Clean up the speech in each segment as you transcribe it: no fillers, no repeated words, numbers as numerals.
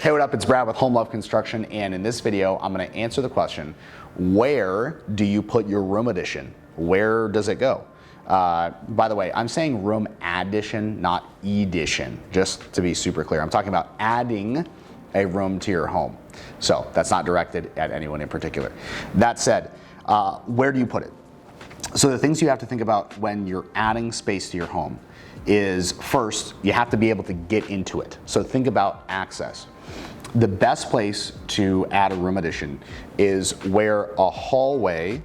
Hey, what up? It's Brad with Home Love Construction, and in this video, I'm going to answer the question, where do you put your room addition? Where does it go? By the way, I'm saying room addition, not edition, just to be super clear. I'm talking about adding a room to your home. So that's not directed at anyone in particular. That said, where do you put it? So the things you have to think about when you're adding space to your home is, first, you have to be able to get into it. So think about access. The best place to add a room addition is where a hallway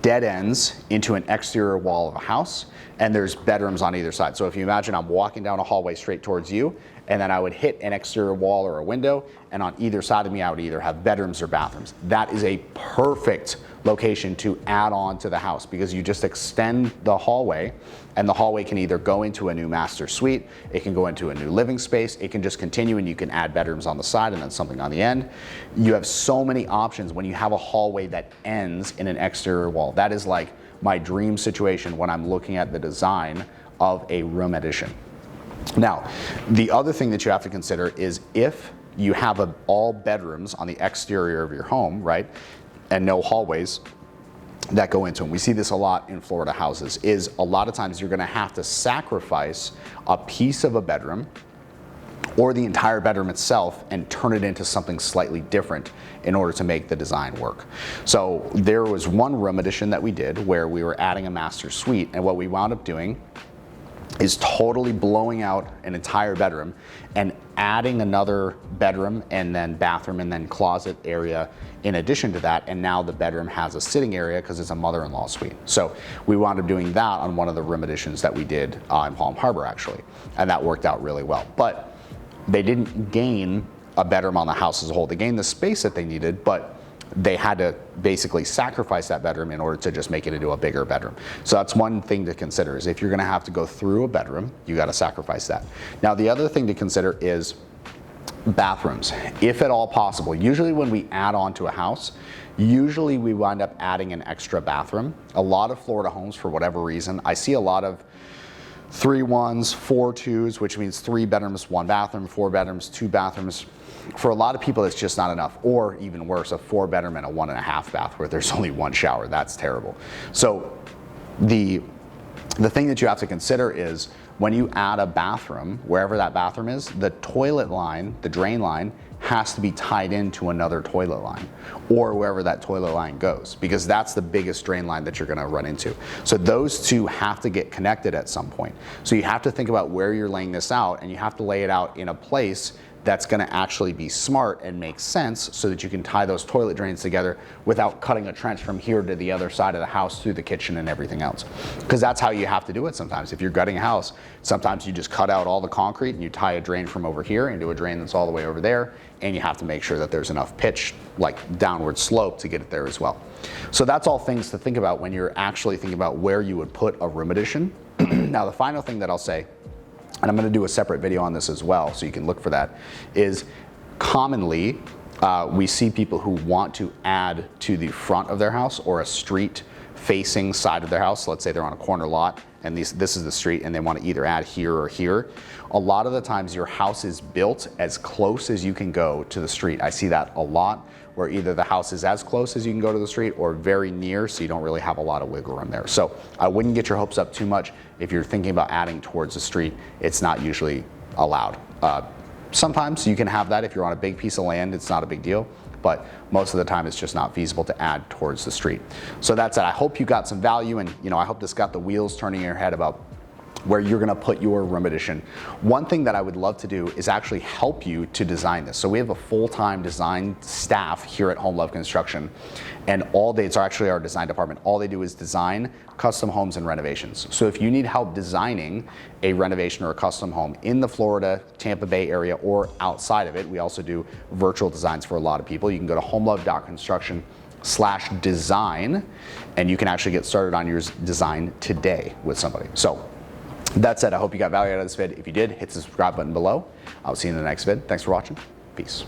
dead ends into an exterior wall of a house and there's bedrooms on either side. So if you imagine I'm walking down a hallway straight towards you, and then I would hit an exterior wall or a window, and on either side of me I would either have bedrooms or bathrooms. That is a perfect location to add on to the house because you just extend the hallway, and the hallway can either go into a new master suite, it can go into a new living space, it can just continue and you can add bedrooms on the side and then something on the end. You have so many options when you have a hallway that ends in an exterior wall. That is like my dream situation when I'm looking at the design of a room addition. Now, the other thing that you have to consider is if you have all bedrooms on the exterior of your home, right, and no hallways that go into them. We see this a lot in Florida houses, is a lot of times you're gonna have to sacrifice a piece of a bedroom or the entire bedroom itself and turn it into something slightly different in order to make the design work. So there was one room addition that we did where we were adding a master suite, and what we wound up doing is totally blowing out an entire bedroom and adding another bedroom and then bathroom and then closet area in addition to that, and now the bedroom has a sitting area because it's a mother-in-law suite. So we wound up doing that on one of the room additions that we did in Palm Harbor actually, and that worked out really well. But they didn't gain a bedroom on the house as a whole. They gained the space that they needed, but they had to basically sacrifice that bedroom in order to just make it into a bigger bedroom. So that's one thing to consider, is if you're gonna have to go through a bedroom, you gotta sacrifice that. Now the other thing to consider is bathrooms, if at all possible. Usually when we add on to a house, usually we wind up adding an extra bathroom. A lot of Florida homes, for whatever reason, I see a lot of 3 1s, 4 2s, which means 3 bedrooms, 1 bathroom, 4 bedrooms, 2 bathrooms. For a lot of people, it's just not enough. Or even worse, a 4 bedroom and a 1.5 bath where there's only 1 shower. That's terrible. So the thing that you have to consider is when you add a bathroom, wherever that bathroom is, the toilet line, the drain line, has to be tied into another toilet line or wherever that toilet line goes, because that's the biggest drain line that you're gonna run into. So those two have to get connected at some point. So you have to think about where you're laying this out, and you have to lay it out in a place that's gonna actually be smart and make sense so that you can tie those toilet drains together without cutting a trench from here to the other side of the house through the kitchen and everything else. Because that's how you have to do it sometimes. If you're gutting a house, sometimes you just cut out all the concrete and you tie a drain from over here into a drain that's all the way over there, and you have to make sure that there's enough pitch, like downward slope, to get it there as well. So that's all things to think about when you're actually thinking about where you would put a room addition. Now the final thing that I'll say, and I'm going to do a separate video on this as well, so you can look for that, is commonly we see people who want to add to the front of their house or a street facing side of their house. Let's say they're on a corner lot and this is the street and they want to either add here or here. A lot of the times your house is built as close as you can go to the street. I see that a lot, where either the house is as close as you can go to the street or very near, so you don't really have a lot of wiggle room there. So I wouldn't get your hopes up too much. If you're thinking about adding towards the street, it's not usually allowed. Sometimes you can have that if you're on a big piece of land, it's not a big deal, but most of the time it's just not feasible to add towards the street. So that's it. I hope you got some value, and I hope this got the wheels turning in your head about where you're gonna put your room addition. One thing that I would love to do is actually help you to design this. So we have a full-time design staff here at Home Love Construction, and all day, it's actually our design department, all they do is design custom homes and renovations. So if you need help designing a renovation or a custom home in the Florida, Tampa Bay area or outside of it, we also do virtual designs for a lot of people. You can go to homelove.construction/design, and you can actually get started on your design today with somebody. So that said, I hope you got value out of this vid. If you did, hit the subscribe button below. I'll see you in the next vid. Thanks for watching. Peace.